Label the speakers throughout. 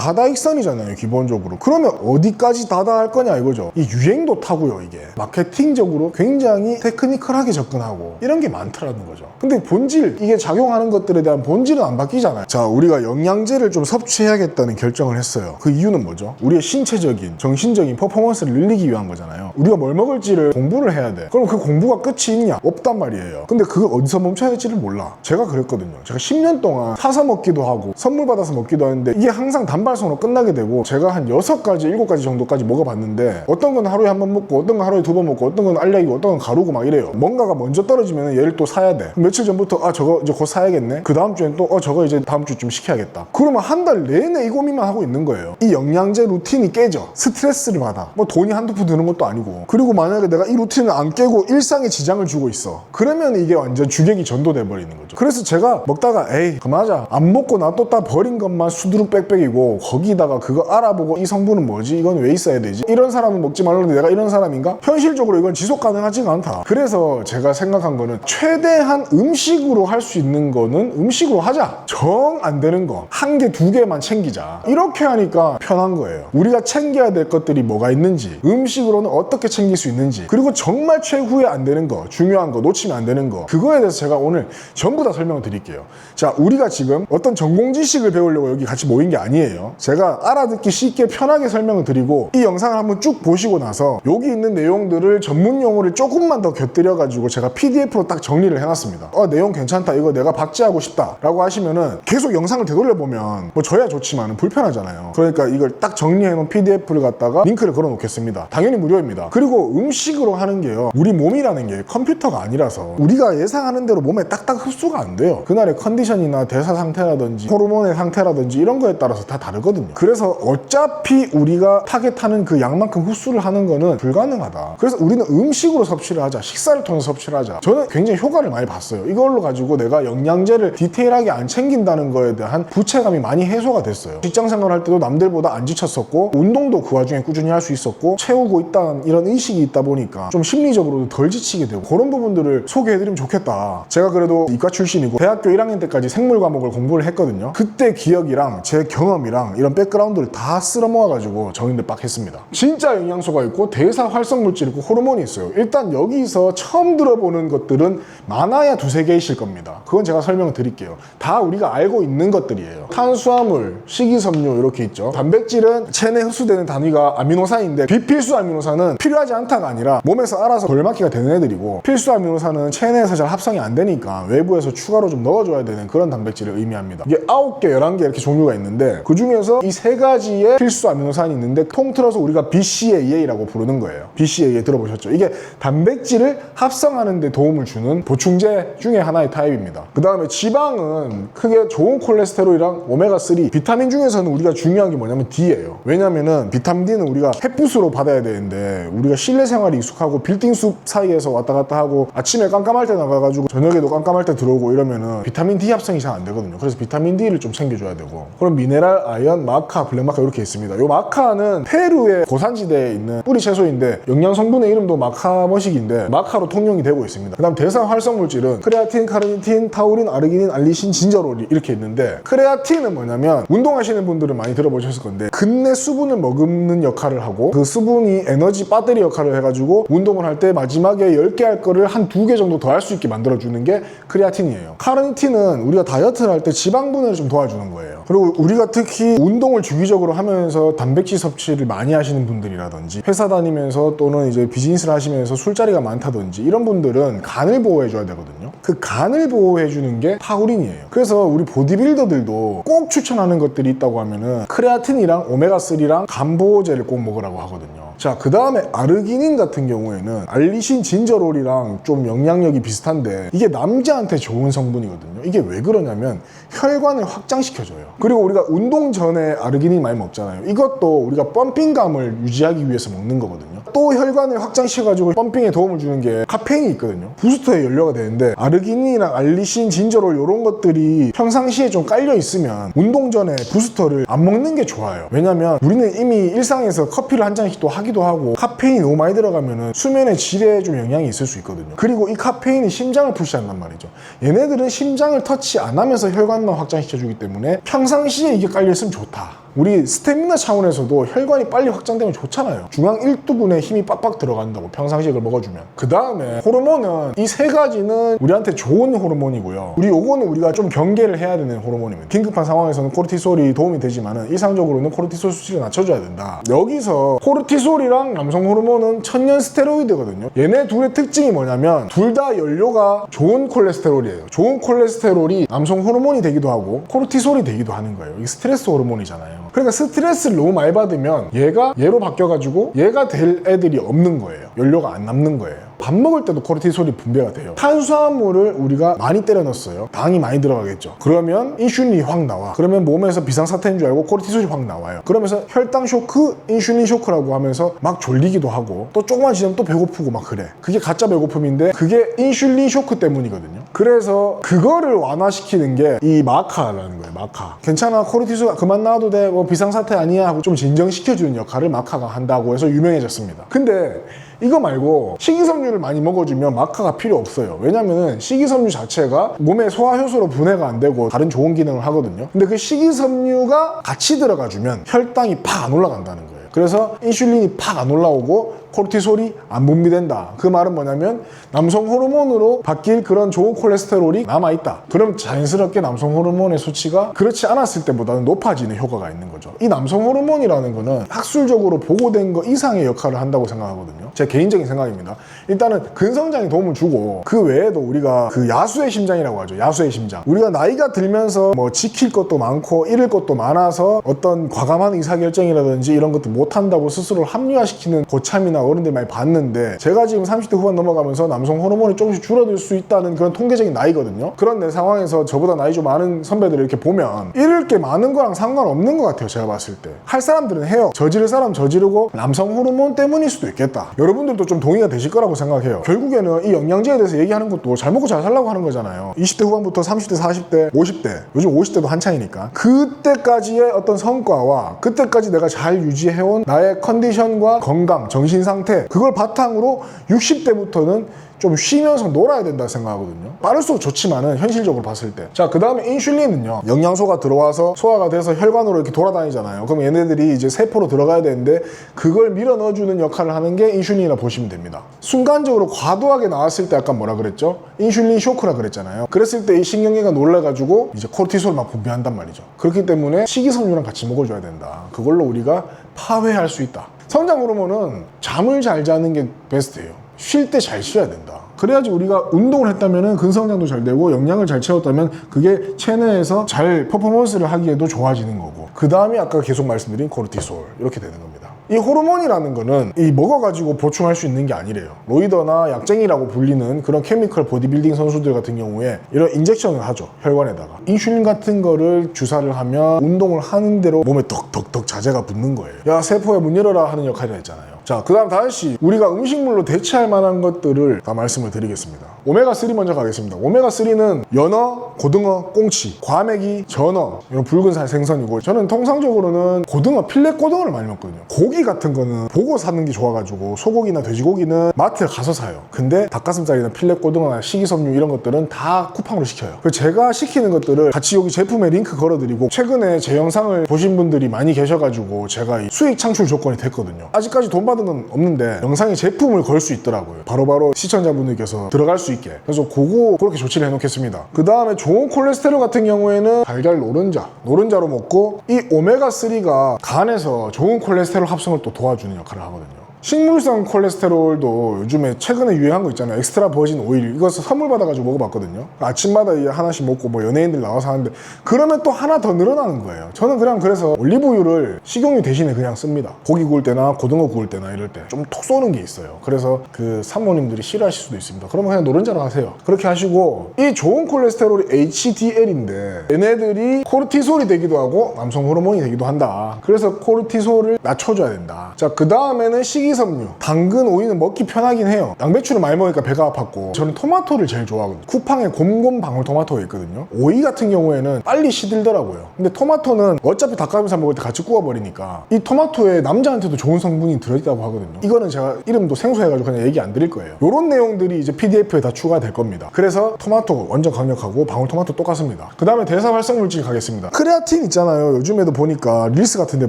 Speaker 1: 다다익선이잖아요 기본적으로. 그러면 어디까지 다다할 거냐 이거죠. 이 유행도 타고요. 이게 마케팅적으로 굉장히 테크니컬하게 접근하고 이런 게 많더라는 거죠. 근데 본질, 이게 작용하는 것들에 대한 본질은 안 바뀌잖아요. 자, 우리가 영양제를 좀 섭취해야겠다는 결정을 했어요. 그 이유는 뭐죠? 우리의 신체적인 정신적인 퍼포먼스를 늘리기 위한 거잖아요. 우리가 뭘 먹을지를 공부를 해야 돼. 그럼 그 공부가 끝이 있냐? 없단 말이에요. 근데 그걸 어디서 멈춰야 될지를 몰라. 제가 그랬거든요. 제가 10년 동안 사서 먹기도 하고 선물 받아서 먹기도 하는데 이게 항상 단발성으로 끝나게 되고, 제가 한 6가지 7가지 정도까지 먹어봤는데 어떤 건 하루에 한 번 먹고 어떤 건 하루에 2번 먹고 어떤 건 알약이고 어떤 건 가루고 막 이래요. 뭔가가 먼저 떨어지면 얘를 또 사야 돼. 며칠 전부터 저거 이제 곧 사야겠네. 그 다음 주엔 또 저거 이제 다음 주쯤 시켜야겠다. 그러면 한 달 내내 이 고민만 하고 있는 거예요. 이 영양제 루틴이 깨져. 스트레스를 받아. 뭐 돈이 한두 푼 드는 것도 아니고. 그리고 만약에 내가 이 루틴을 안 깨고 일상에 지장을 주고 있어. 그러면 이게 완전 주객이 전도돼 버리는 거죠. 그래서 제가 먹다가 에이 그만하자. 안 먹고 놔뒀다 버린 것만 수두룩 빽빽이고, 거기다가 그거 알아보고 이 성분은 뭐지? 이건 왜 있어야 되지? 이런 사람은 먹지 말라는데 내가 이런 사람인가? 현실적으로 이건 지속 가능하지가 않다. 그래서 제가 생각한 거는 최대한 음식으로 할 수 있는 거는 음식으로 하자. 정 안 되는 거 한 개, 2개만 챙기자. 이렇게 하니까 편한 거예요. 우리가 챙겨야 될 것들이 뭐가 있는지, 음식으로는 어떻게 챙길 수 있는지, 그리고 정말 최후에 안 되는 거, 중요한 거, 놓치면 안 되는 거, 그거에 대해서 제가 오늘 전부 다 설명을 드릴게요. 자, 우리가 지금 어떤 전공 지식을 배우려고 여기 같이 모인 게 아니에요. 제가 알아듣기 쉽게 편하게 설명을 드리고, 이 영상을 한번 쭉 보시고 나서 여기 있는 내용들을 전문 용어를 조금만 더 곁들여 가지고 제가 PDF로 딱 정리를 해놨습니다. 내용 괜찮다, 이거 내가 박제하고 싶다 라고 하시면은 계속 영상을 되돌려보면 뭐 저야 좋지만 불편하잖아요. 그러니까 이걸 딱 정리해놓은 PDF를 갖다가 링크를 걸어 놓겠습니다. 당연히 무료입니다. 그리고 음식으로 하는 게요, 우리 몸이라는 게 컴퓨터가 아니라서 우리가 예상하는 대로 몸에 딱딱 흡수가 안 돼요. 그날의 컨디션이나 대사 상태라든지 호르몬의 상태라든지 이런 거에 따라서 다 다르거든요. 그래서 어차피 우리가 타겟하는 그 양만큼 흡수를 하는 거는 불가능하다. 그래서 우리는 음식으로 섭취를 하자, 식사를 통해서 섭취를 하자. 저는 굉장히 효과를 많이 봤어요. 이걸로 가지고 내가 영양제를 디테일하게 안 챙긴다는 거에 대한 부채감이 많이 해소가 됐어요. 직장 생활할 때도 남들보다 안 지쳤었고, 운동도 그 와중에 꾸준히 할 수 있었고, 채우고 있다는 이런 의식이 있다 보니까 좀 심리적으로도 덜 지치게 되고, 그런 부분들을 소개해드리면 좋겠다. 제가 그래도 이과 출신이고 대학교 1학년 때까지 생물 과목을 공부를 했거든요. 그때 기억이랑 제 경험이랑 이런 백그라운드를 다 쓸어 모아가지고 정리를 빡 했습니다. 진짜 영양소가 있고 대사 활성 물질 있고 호르몬이 있어요. 일단 여기서 처음 들어보는 것들은 많아야 2-3개 있을 겁니다. 그건 제가 설명을 드릴게요. 다 우리가 알고 있는 것들이에요. 탄수화물, 식이섬유 이렇게 있죠. 단백질은 체내 흡수되는 단위가 아미노산인데, 비필수 아미노산은 필요하지 않다가 아니라 몸에서 알아서 돌맞기가 되는 애들이고, 필수 아미노산은 체내에서 잘 합성이 안 되니까 외부에서 추가로 좀 넣어줘야 되는 그런 단백질을 의미합니다. 이게 9개, 11개 이렇게 종류가 있는데, 그 중에서 이 3가지의 필수 아미노산이 있는데 통틀어서 우리가 BCAA라고 부르는 거예요. BCAA 들어보셨죠? 이게 단백질을 합성하는 데 도움을 주는 보충제 중에 하나의 타입입니다. 그 다음에 지방은 크게 좋은 콜레스테롤이랑 오메가3, 비타민 중에서는 우리가 중요한 게 뭐냐면 D예요. 왜냐면은 비타민 D는 우리가 햇빛으로 받아야 되는데, 우리가 실내 생활이 익숙하고 빌딩 숲 사이에서 왔다 갔다 하고 아침에 깜깜할 때 나가가지고 저녁에도 깜깜할 때 들어오고 이러면은 비타민 D 합성이 잘 안 되거든요. 그래서 비타민 D를 좀 챙겨줘야 되고, 그럼 미네랄, 아연, 마카, 블랙마카 이렇게 있습니다. 요 마카는 페루의 고산지대에 있는 뿌리 채소인데, 영양 성분의 이름도 마카 머식인데 마카로 통용이 되고 있습니다. 그 다음 대사 활성 물질은 크레아틴, 카르니틴, 타우린, 아르기닌, 알리신, 진저롤 이렇게 있는데, 크레아틴은 뭐냐면 운동하시는 분들은 많이 들어보셨을 건데 근내 수분을 머금는 역할을 하고, 그 수분이 에너지 배터리 역할을 해가지고 운동을 할 때 마지막에 10개 할 거를 한 2개 정도 더 할 수 있게 만들어주는 게 크레아틴이에요. 카르니틴은 우리가 다이어트를 할 때 지방 분해를 좀 도와주는 거예요. 그리고 우리가 특히 운동을 주기적으로 하면서 단백질 섭취를 많이 하시는 분들이라든지, 회사 다니면서 또는 이제 비즈니스를 하시면서 술자리가 많다든지 이런 분들은 간을 보호해줘야 되거든요. 그 간을 보호해주는 게 타우린이에요. 그래서 우리 보디빌더들도 꼭 추천하는 것들이 있다고 하면은 크레아틴이랑 오메가3랑 간 보호제를 꼭 먹으라고 하거든요. 자, 그 다음에 아르기닌 같은 경우에는 알리신, 진저롤이랑 좀 영향력이 비슷한데, 이게 남자한테 좋은 성분이거든요. 이게 왜 그러냐면 혈관을 확장시켜줘요. 그리고 우리가 운동 전에 아르기닌 많이 먹잖아요. 이것도 우리가 펌핑감을 유지하기 위해서 먹는 거거든요. 또 혈관을 확장시켜가지고 펌핑에 도움을 주는 게 카페인이 있거든요. 부스터에 연료가 되는데, 아르기닌이랑 알리신, 진저롤 이런 것들이 평상시에 좀 깔려 있으면 운동 전에 부스터를 안 먹는 게 좋아요. 왜냐면 우리는 이미 일상에서 커피를 한 잔씩 또 하기도 하고, 카페인이 너무 많이 들어가면은 수면의 질에 좀 영향이 있을 수 있거든요. 그리고 이 카페인이 심장을 푸시한단 말이죠. 얘네들은 심장을 터치 안 하면서 혈관만 확장시켜주기 때문에 평상시에 이게 깔려있으면 좋다. 우리 스태미나 차원에서도 혈관이 빨리 확장되면 좋잖아요. 중앙 1두근에 힘이 빡빡 들어간다고, 평상시에 그걸 먹어주면. 그 다음에 호르몬은 이 세 가지는 우리한테 좋은 호르몬이고요. 요거는 우리가 좀 경계를 해야 되는 호르몬입니다. 긴급한 상황에서는 코르티솔이 도움이 되지만은 일상적으로는 코르티솔 수치를 낮춰줘야 된다. 여기서 코르티솔이랑 남성 호르몬은 천연 스테로이드거든요. 얘네 둘의 특징이 뭐냐면 둘 다 연료가 좋은 콜레스테롤이에요. 좋은 콜레스테롤이 남성 호르몬이 되기도 하고 코르티솔이 되기도 하는 거예요. 이게 스트레스 호르몬이잖아요. 그러니까 스트레스를 너무 많이 받으면 얘가 얘로 바뀌어가지고 얘가 될 애들이 없는 거예요. 연료가 안 남는 거예요. 밥 먹을 때도 코르티솔이 분비가 돼요. 탄수화물을 우리가 많이 때려 넣었어요. 당이 많이 들어가겠죠. 그러면 인슐린이 확 나와. 그러면 몸에서 비상사태인 줄 알고 코르티솔이 확 나와요. 그러면서 혈당 쇼크, 인슐린 쇼크라고 하면서 막 졸리기도 하고 또 조금만 지나면 또 배고프고 막 그래. 그게 가짜 배고픔인데 그게 인슐린 쇼크 때문이거든요. 그래서 그거를 완화시키는 게 이 마카라는 거예요. 마카. 괜찮아, 코르티솔 그만 나와도 돼, 뭐 비상사태 아니야 하고 좀 진정시켜주는 역할을 마카가 한다고 해서 유명해졌습니다. 근데 이거 말고 식이섬유를 많이 먹어주면 마카가 필요 없어요. 왜냐면은 식이섬유 자체가 몸의 소화효소로 분해가 안 되고 다른 좋은 기능을 하거든요. 근데 그 식이섬유가 같이 들어가주면 혈당이 팍 안 올라간다는 거예요. 그래서 인슐린이 팍 안 올라오고 코르티솔이 안 분비된다. 그 말은 뭐냐면 남성 호르몬으로 바뀔 그런 좋은 콜레스테롤이 남아있다. 그럼 자연스럽게 남성 호르몬의 수치가 그렇지 않았을 때보다는 높아지는 효과가 있는 거죠. 이 남성 호르몬이라는 거는 학술적으로 보고된 거 이상의 역할을 한다고 생각하거든요. 제 개인적인 생각입니다. 일단은 근성장에 도움을 주고 그 외에도 우리가 그 야수의 심장이라고 하죠. 야수의 심장. 우리가 나이가 들면서 뭐 지킬 것도 많고 잃을 것도 많아서 어떤 과감한 의사결정이라든지 이런 것도 못한다고 스스로를 합리화시키는 고참이나 어른들 많이 봤는데 제가 지금 30대 후반 넘어가면서 남성 호르몬이 조금씩 줄어들 수 있다는 그런 통계적인 나이거든요. 그런 내 상황에서 저보다 나이 좀 많은 선배들을 이렇게 보면 잃을 게 많은 거랑 상관없는 것 같아요. 제가 봤을 때. 할 사람들은 해요. 저지를 사람 저지르고 남성 호르몬 때문일 수도 있겠다. 여러분들도 좀 동의가 되실 거라고 생각해요. 결국에는 이 영양제에 대해서 얘기하는 것도 잘 먹고 잘 살라고 하는 거잖아요. 20대 후반부터 30대, 40대, 50대, 요즘 50대도 한창이니까 그때까지의 어떤 성과와 그때까지 내가 잘 유지해온 나의 컨디션과 건강, 정신 상태, 그걸 바탕으로 60대부터는 좀 쉬면서 놀아야 된다 생각하거든요. 빠를수록 좋지만은 현실적으로 봤을 때. 자, 그 다음에 인슐린은요, 영양소가 들어와서 소화가 돼서 혈관으로 이렇게 돌아다니잖아요. 그럼 얘네들이 이제 세포로 들어가야 되는데 그걸 밀어 넣어주는 역할을 하는 게 인슐린이라 보시면 됩니다. 순간적으로 과도하게 나왔을 때 아까 뭐라 그랬죠? 인슐린 쇼크라 그랬잖아요. 그랬을 때 이 신경계가 놀라가지고 이제 코르티솔 막 분비한단 말이죠. 그렇기 때문에 식이섬유랑 같이 먹어줘야 된다. 그걸로 우리가 파괴할 수 있다. 성장 호르몬은 잠을 잘 자는 게 베스트예요. 쉴 때 잘 쉬어야 된다. 그래야지 우리가 운동을 했다면 근성장도 잘 되고 영양을 잘 채웠다면 그게 체내에서 잘 퍼포먼스를 하기에도 좋아지는 거고, 그 다음에 아까 계속 말씀드린 코르티솔, 이렇게 되는 겁니다. 이 호르몬이라는 거는 이 먹어가지고 보충할 수 있는 게 아니래요. 로이더나 약쟁이라고 불리는 그런 케미컬 보디빌딩 선수들 같은 경우에 이런 인젝션을 하죠. 혈관에다가. 인슐린 같은 거를 주사를 하면 운동을 하는 대로 몸에 덕덕덕 자재가 붙는 거예요. 야, 세포에 문 열어라 하는 역할을 했잖아요. 자, 그 다음 다시 우리가 음식물로 대체할 만한 것들을 다 말씀을 드리겠습니다. 오메가3 먼저 가겠습니다. 오메가3는 연어, 고등어, 꽁치, 과메기, 전어, 이런 붉은살 생선이고, 저는 통상적으로는 고등어, 필렛 고등어를 많이 먹거든요. 고기 같은 거는 보고 사는 게 좋아가지고 소고기나 돼지고기는 마트에 가서 사요. 근데 닭가슴살이나 필렛 고등어나 식이섬유 이런 것들은 다 쿠팡으로 시켜요. 그래서 제가 시키는 것들을 같이 여기 제품에 링크 걸어드리고, 최근에 제 영상을 보신 분들이 많이 계셔가지고 제가 이 수익 창출 조건이 됐거든요. 아직까지 돈 받은 건 없는데 영상에 제품을 걸 수 있더라고요. 바로바로 시청자분들께서 들어갈 수 있게. 그래서 그거 그렇게 조치를 해놓겠습니다. 그 다음에 좋은 콜레스테롤 같은 경우에는 달걀 노른자로 먹고, 이 오메가3가 간에서 좋은 콜레스테롤 합성을 또 도와주는 역할을 하거든요. 식물성 콜레스테롤도 요즘에 최근에 유행한 거 있잖아요. 엑스트라 버진 오일. 이거 선물 받아가지고 먹어봤거든요. 아침마다 하나씩 먹고 뭐 연예인들 나와서 하는데, 그러면 또 하나 더 늘어나는 거예요. 저는 그냥 그래서 올리브유를 식용유 대신에 그냥 씁니다. 고기 구울 때나 고등어 구울 때나 이럴 때 좀 톡 쏘는 게 있어요. 그래서 그 산모님들이 싫어하실 수도 있습니다. 그러면 그냥 노른자로 하세요. 그렇게 하시고, 이 좋은 콜레스테롤이 HDL인데 얘네들이 코르티솔이 되기도 하고 남성 호르몬이 되기도 한다. 그래서 코르티솔을 낮춰줘야 된다. 자, 그 다음에는 식이섬유, 당근, 오이는 먹기 편하긴 해요. 양배추를 많이 먹으니까 배가 아팠고, 저는 토마토를 제일 좋아하거든요. 쿠팡에 곰곰 방울토마토가 있거든요. 오이 같은 경우에는 빨리 시들더라고요. 근데 토마토는 어차피 닭가슴살 먹을 때 같이 구워버리니까 이 토마토에 남자한테도 좋은 성분이 들어있다고 하거든요. 이거는 제가 이름도 생소해가지고 그냥 얘기 안 드릴 거예요. 이런 내용들이 이제 PDF에 다 추가될 겁니다. 그래서 토마토 완전 강력하고 방울토마토 똑같습니다. 그 다음에 대사활성물질 가겠습니다. 크레아틴 있잖아요. 요즘에도 보니까 릴스 같은 데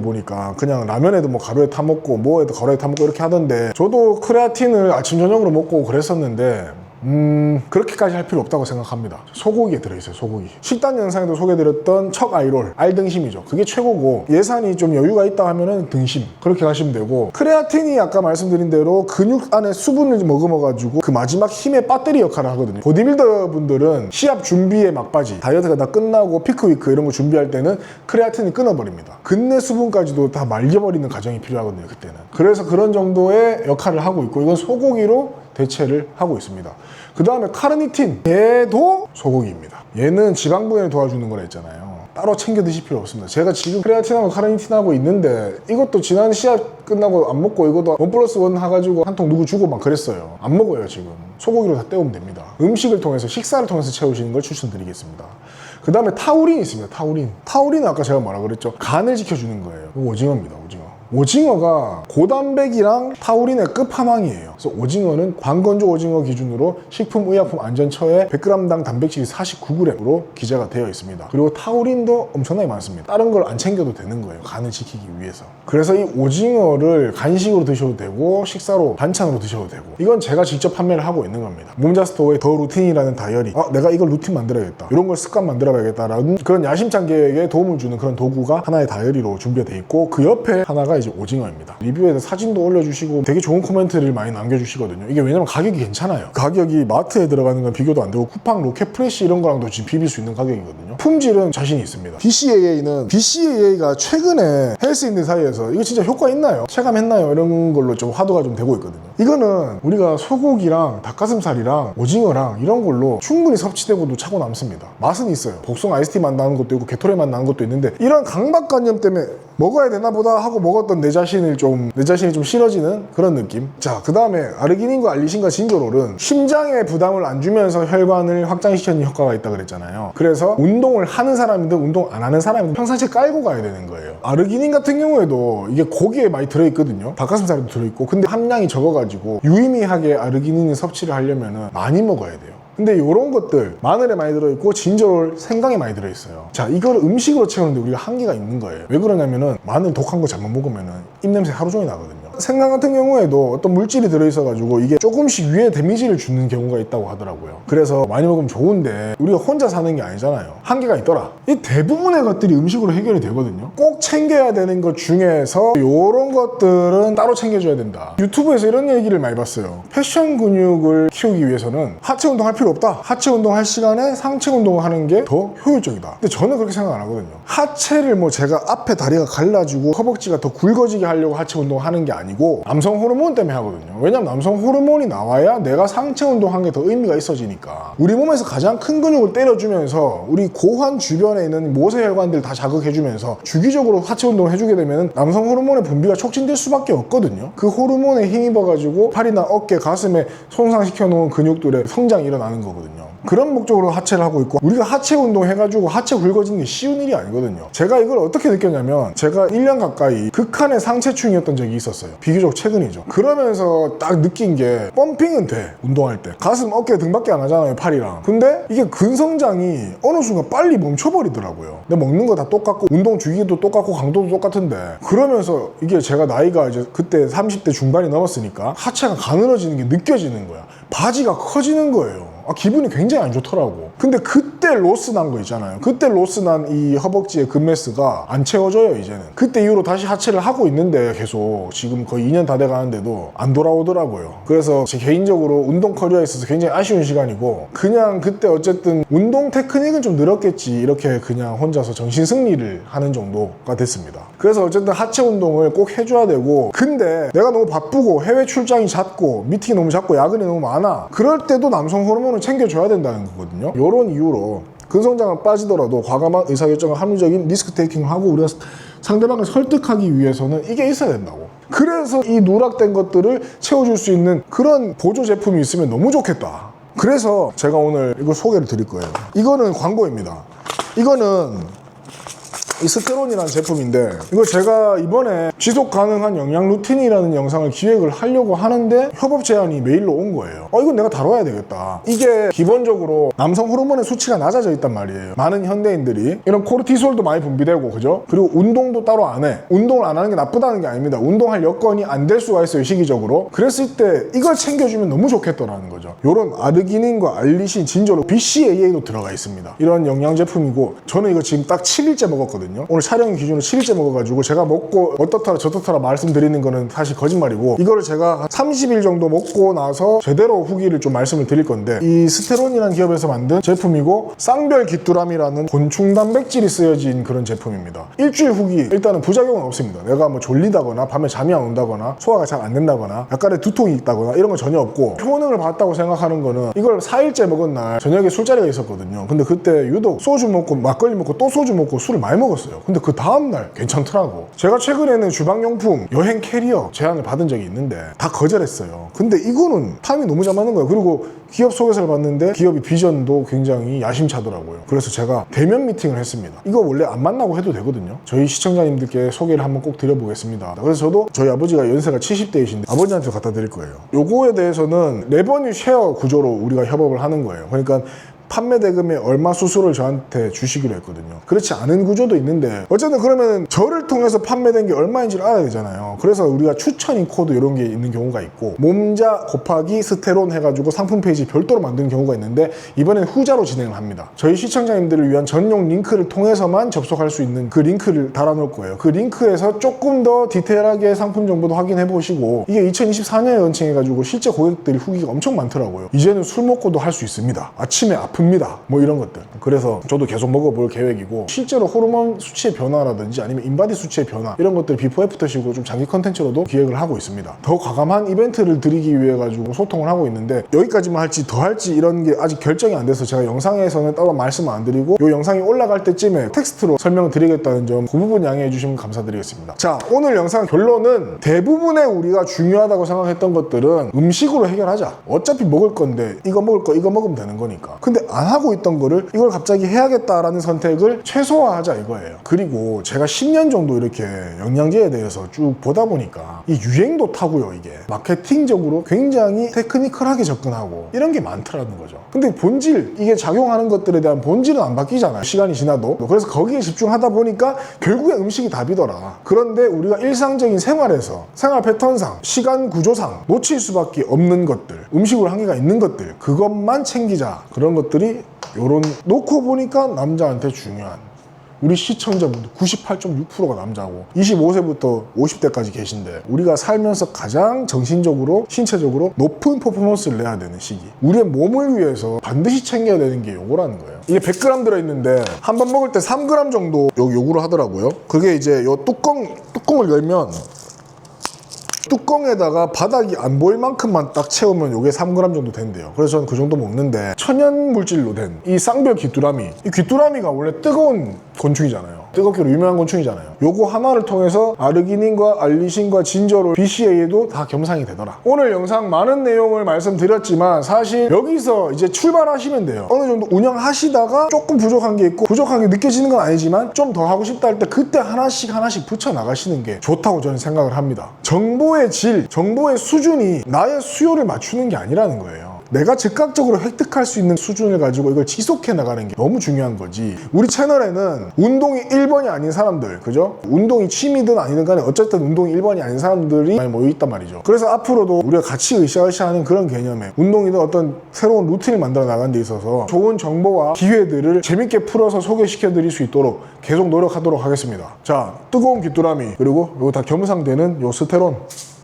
Speaker 1: 보니까 그냥 라면에도 뭐 가루에 타먹고 뭐에도 가루에 타먹고 이렇게 하던데, 저도 크레아틴을 아침 저녁으로 먹고 그랬었는데 그렇게까지 할 필요 없다고 생각합니다. 소고기에 들어있어요. 소고기. 식단 영상에도 소개드렸던 척 아이롤, 알등심이죠. 그게 최고고, 예산이 좀 여유가 있다 하면은 등심, 그렇게 가시면 되고, 크레아틴이 아까 말씀드린 대로 근육 안에 수분을 머금어가지고 그 마지막 힘의 배터리 역할을 하거든요. 보디빌더 분들은 시합 준비의 막바지, 다이어트가 다 끝나고 피크위크 이런 거 준비할 때는 크레아틴이 끊어버립니다. 근내 수분까지도 다 말려버리는 과정이 필요하거든요, 그때는. 그래서 그런 정도의 역할을 하고 있고, 이건 소고기로 대체를 하고 있습니다. 그 다음에 카르니틴, 얘도 소고기입니다. 얘는 지방분해를 도와주는 거라 했잖아요. 따로 챙겨 드실 필요 없습니다. 제가 지금 크레아틴하고 카르니틴하고 있는데, 이것도 지난 시합 끝나고 안 먹고 이것도 1+1 해가지고 한 통 누구 주고 막 그랬어요. 안 먹어요. 지금 소고기로 다 때우면 됩니다. 음식을 통해서, 식사를 통해서 채우시는 걸 추천드리겠습니다. 그 다음에 타우린이 있습니다. 타우린은 아까 제가 뭐라 그랬죠? 간을 지켜주는 거예요. 이거 오징어입니다. 오징어가 고단백이랑 타우린의 끝판왕이에요. 그래서 오징어는 관건조 오징어 기준으로 식품의약품안전처에 100g당 단백질이 49g으로 기재가 되어 있습니다. 그리고 타우린도 엄청나게 많습니다. 다른 걸 안 챙겨도 되는 거예요. 간을 지키기 위해서. 그래서 이 오징어를 간식으로 드셔도 되고 식사로, 반찬으로 드셔도 되고, 이건 제가 직접 판매를 하고 있는 겁니다. 몸자스토어의 더 루틴이라는 다이어리, 내가 이걸 루틴 만들어야겠다, 이런 걸 습관 만들어야겠다라는 그런 야심찬 계획에 도움을 주는 그런 도구가 하나의 다이어리로 준비되어 있고, 그 옆에 하나가 이제 오징어입니다. 리뷰에서 사진도 올려주시고 되게 좋은 코멘트를 많이 남겨주시거든요. 이게 왜냐면 가격이 괜찮아요. 가격이 마트에 들어가는 건 비교도 안 되고, 쿠팡 로켓 프레시 이런 거랑도 지금 비빌 수 있는 가격이거든요. 품질은 자신이 있습니다. BCAA가 최근에 헬스인들 사이에서 이거 진짜 효과 있나요? 체감했나요? 이런 걸로 좀 화두가 좀 되고 있거든요. 이거는 우리가 소고기랑 닭가슴살이랑 오징어랑 이런 걸로 충분히 섭취되고도 차고 남습니다. 맛은 있어요. 복숭아 아이스티 맛 나는 것도 있고 게토레 맛 나는 것도 있는데, 이런 강박관념 때문에 먹어야 되나 보다 하고 먹었던 내 자신이 좀 싫어지는 그런 느낌. 자, 그 다음에 아르기닌과 알리신과 진저롤은 심장에 부담을 안 주면서 혈관을 확장시키는 효과가 있다 그랬잖아요. 그래서 운동을 하는 사람이든 운동 안 하는 사람이든 평상시에 깔고 가야 되는 거예요. 아르기닌 같은 경우에도 이게 고기에 많이 들어있거든요. 닭가슴살에도 들어있고, 근데 함량이 적어가지고 유의미하게 아르기닌을 섭취를 하려면 많이 먹어야 돼요. 근데 이런 것들 마늘에 많이 들어있고 진저롤, 생강에 많이 들어있어요. 자, 이걸 음식으로 채우는데 우리가 한계가 있는 거예요. 왜 그러냐면은 마늘 독한 거 잘못 먹으면은 입냄새 하루 종일 나거든요. 생강 같은 경우에도 어떤 물질이 들어있어가지고 이게 조금씩 위에 데미지를 주는 경우가 있다고 하더라고요. 그래서 많이 먹으면 좋은데 우리가 혼자 사는 게 아니잖아요. 한계가 있더라. 이 대부분의 것들이 음식으로 해결이 되거든요. 꼭 챙겨야 되는 것 중에서 이런 것들은 따로 챙겨줘야 된다. 유튜브에서 이런 얘기를 많이 봤어요. 패션 근육을 키우기 위해서는 하체 운동할 필요 없다. 하체 운동할 시간에 상체 운동을 하는 게 더 효율적이다. 근데 저는 그렇게 생각 안 하거든요. 하체를 뭐 제가 앞에 다리가 갈라지고 허벅지가 더 굵어지게 하려고 하체 운동을 하는 게 아니고 남성 호르몬 때문에 하거든요. 왜냐면 남성 호르몬이 나와야 내가 상체 운동한 게 더 의미가 있어지니까. 우리 몸에서 가장 큰 근육을 때려주면서 우리 고환 주변에 있는 모세혈관들 다 자극해주면서 주기적으로 하체 운동을 해주게 되면 남성 호르몬의 분비가 촉진될 수밖에 없거든요. 그 호르몬에 힘입어가지고 팔이나 어깨, 가슴에 손상시켜 놓은 근육들의 성장이 일어나는 거거든요. 그런 목적으로 하체를 하고 있고, 우리가 하체 운동 해가지고 하체 굵어지는 게 쉬운 일이 아니거든요. 제가 이걸 어떻게 느꼈냐면, 제가 1년 가까이 극한의 상체충이었던 적이 있었어요. 비교적 최근이죠. 그러면서 딱 느낀 게, 펌핑은 돼, 운동할 때. 가슴, 어깨, 등밖에 안 하잖아요, 팔이랑. 근데 이게 근성장이 어느 순간 빨리 멈춰버리더라고요. 근데 먹는 거 다 똑같고 운동 주기도 똑같고 강도도 똑같은데, 그러면서 이게 제가 나이가 이제 그때 30대 중반이 넘었으니까 하체가 가늘어지는 게 느껴지는 거야. 바지가 커지는 거예요. 기분이 굉장히 안 좋더라고. 근데 그때 로스 난 거 있잖아요. 그때 로스 난 이 허벅지의 근매스가 안 채워져요, 이제는. 그때 이후로 다시 하체를 하고 있는데 계속 지금 거의 2년 다 돼가는데도 안 돌아오더라고요. 그래서 제 개인적으로 운동 커리어에 있어서 굉장히 아쉬운 시간이고, 그냥 그때 어쨌든 운동 테크닉은 좀 늘었겠지, 이렇게 그냥 혼자서 정신 승리를 하는 정도가 됐습니다. 그래서 어쨌든 하체 운동을 꼭 해줘야 되고, 근데 내가 너무 바쁘고 해외 출장이 잦고 미팅이 너무 잦고 야근이 너무 많아, 그럴 때도 남성 호르몬을 챙겨줘야 된다는 거거든요. 이런 이유로 근성장은 빠지더라도 과감한 의사결정과 합리적인 리스크 테이킹을 하고 우리가 상대방을 설득하기 위해서는 이게 있어야 된다고. 그래서 이 누락된 것들을 채워줄 수 있는 그런 보조 제품이 있으면 너무 좋겠다. 그래서 제가 오늘 이거 소개를 드릴 거예요. 이거는 광고입니다. 이거는 이 스테론이라는 제품인데, 이거 제가 이번에 지속 가능한 영양 루틴이라는 영상을 기획을 하려고 하는데 협업 제안이 메일로 온 거예요. 이건 내가 다뤄야 되겠다. 이게 기본적으로 남성 호르몬의 수치가 낮아져 있단 말이에요. 많은 현대인들이 이런 코르티솔도 많이 분비되고, 그죠? 그리고 운동도 따로 안 해. 운동을 안 하는 게 나쁘다는 게 아닙니다. 운동할 여건이 안 될 수가 있어요, 시기적으로. 그랬을 때 이걸 챙겨주면 너무 좋겠더라는 거죠. 요런 아르기닌과 알리신, 진저로 BCAA도 들어가 있습니다. 이런 영양 제품이고, 저는 이거 지금 딱 7일째 먹었거든요. 오늘 촬영 기준으로 7일째 먹어가지고 제가 먹고 어떻더라 저떻더라 말씀드리는 거는 사실 거짓말이고, 이거를 제가 한 30일 정도 먹고 나서 제대로 후기를 좀 말씀을 드릴 건데, 이 스테론이라는 기업에서 만든 제품이고 쌍별 기뚜라미라는 곤충 단백질이 쓰여진 그런 제품입니다. 일주일 후기 일단은 부작용은 없습니다. 내가 뭐 졸리다거나 밤에 잠이 안 온다거나 소화가 잘 안 된다거나 약간의 두통이 있다거나 이런 건 전혀 없고, 효능을 봤다고 생각하는 거는 이걸 4일째 먹은 날 저녁에 술자리가 있었거든요. 근데 그때 유독 소주 먹고 막걸리 먹고 또 소주 먹고 술을 많이 먹었어요. 근데 그 다음날 괜찮더라고. 제가 최근에는 주방용품, 여행 캐리어 제안을 받은 적이 있는데 다 거절했어요. 근데 이거는 타이밍이 너무 잘 맞는 거예요. 그리고 기업 소개서를 봤는데 기업이 비전도 굉장히 야심차더라고요. 그래서 제가 대면 미팅을 했습니다. 이거 원래 안 만나고 해도 되거든요. 저희 시청자님들께 소개를 한번 꼭 드려보겠습니다. 그래서 저도 저희 아버지가 연세가 70대이신데 아버지한테 갖다 드릴 거예요. 요거에 대해서는 레버뉴 쉐어 구조로 우리가 협업을 하는 거예요. 그러니까 판매 대금에 얼마 수수료를 저한테 주시기로 했거든요. 그렇지 않은 구조도 있는데, 어쨌든 그러면 저를 통해서 판매된 게 얼마인지를 알아야 되잖아요. 그래서 우리가 추천인 코드 이런 게 있는 경우가 있고, 몸자 곱하기 스테론 해가지고 상품 페이지 별도로 만드는 경우가 있는데, 이번엔 후자로 진행을 합니다. 저희 시청자님들을 위한 전용 링크를 통해서만 접속할 수 있는 그 링크를 달아놓을 거예요. 그 링크에서 조금 더 디테일하게 상품 정보도 확인해 보시고, 이게 2024년에 런칭해가지고 실제 고객들이 후기가 엄청 많더라고요. 이제는 술 먹고도 할 수 있습니다. 아침에 아픕니다. 뭐 이런 것들. 그래서 저도 계속 먹어볼 계획이고, 실제로 호르몬 수치의 변화라든지 아니면 인바디 수치의 변화, 이런 것들 비포 애프터식으로 좀 장기 컨텐츠로도 기획을 하고 있습니다. 더 과감한 이벤트를 드리기 위해 가지고 소통을 하고 있는데, 여기까지만 할지 더 할지 이런 게 아직 결정이 안 돼서 제가 영상에서는 따로 말씀을 안 드리고, 이 영상이 올라갈 때쯤에 텍스트로 설명을 드리겠다는 점, 그 부분 양해해 주시면 감사드리겠습니다. 자, 오늘 영상 결론은 대부분의 우리가 중요하다고 생각했던 것들은 음식으로 해결하자. 어차피 먹을 건데 이거 먹을 거 이거 먹으면 되는 거니까. 근데 안 하고 있던 거를 이걸 갑자기 해야겠다라는 선택을 최소화하자 이거예요. 그리고 제가 10년 정도 이렇게 영양제에 대해서 쭉 보다 보니까 이 유행도 타고요. 이게 마케팅적으로 굉장히 테크니컬하게 접근하고 이런 게 많더라는 거죠. 근데 본질, 이게 작용하는 것들에 대한 본질은 안 바뀌잖아요. 시간이 지나도. 그래서 거기에 집중하다 보니까 결국에 음식이 답이더라. 그런데 우리가 일상적인 생활에서, 생활 패턴상, 시간 구조상 놓칠 수밖에 없는 것들, 음식으로 한계가 있는 것들, 그것만 챙기자. 그런 것들이 요런, 놓고 보니까 남자한테 중요한, 우리 시청자분들 98.6%가 남자고 25세부터 50대까지 계신데, 우리가 살면서 가장 정신적으로 신체적으로 높은 퍼포먼스를 내야 되는 시기, 우리의 몸을 위해서 반드시 챙겨야 되는 게 요거라는 거예요. 이게 100g 들어있는데 한 번 먹을 때 3g 정도 요구를 하더라고요. 그게 이제 요 뚜껑을 열면 뚜껑에다가 바닥이 안 보일 만큼만 딱 채우면 요게 3g 정도 된대요. 그래서 저는 그 정도 먹는데, 천연 물질로 된 이 쌍별 귀뚜라미, 이 귀뚜라미가 원래 뜨거운 곤충이잖아요. 뜨겁기로 유명한 곤충이잖아요. 요거 하나를 통해서 아르기닌과 알리신과 진저로 BCAA도 다 겸상이 되더라. 오늘 영상 많은 내용을 말씀드렸지만 사실 여기서 이제 출발하시면 돼요. 어느 정도 운영하시다가 조금 부족한 게 있고, 부족한 게 느껴지는 건 아니지만 좀 더 하고 싶다 할 때 그때 하나씩 붙여 나가시는 게 좋다고 저는 생각을 합니다. 정보의 질, 정보의 수준이 나의 수요를 맞추는 게 아니라는 거예요. 내가 즉각적으로 획득할 수 있는 수준을 가지고 이걸 지속해 나가는 게 너무 중요한 거지. 우리 채널에는 운동이 1번이 아닌 사람들, 그죠? 운동이 취미든 아니든 간에 어쨌든 운동이 1번이 아닌 사람들이 많이 모여 있단 말이죠. 그래서 앞으로도 우리가 같이 으쌰으쌰하는 그런 개념에, 운동이든 어떤 새로운 루틴을 만들어 나가는 데 있어서 좋은 정보와 기회들을 재밌게 풀어서 소개시켜 드릴 수 있도록 계속 노력하도록 하겠습니다. 자, 뜨거운 귀뚜라미, 그리고 이거 다 겸상되는 요 스테론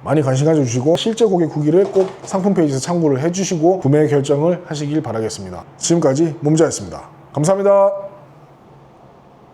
Speaker 1: 많이 관심 가져주시고, 실제 고객 후기를 꼭 상품 페이지에서 참고를 해주시고 구매 결정을 하시길 바라겠습니다. 지금까지 몸자였습니다. 감사합니다.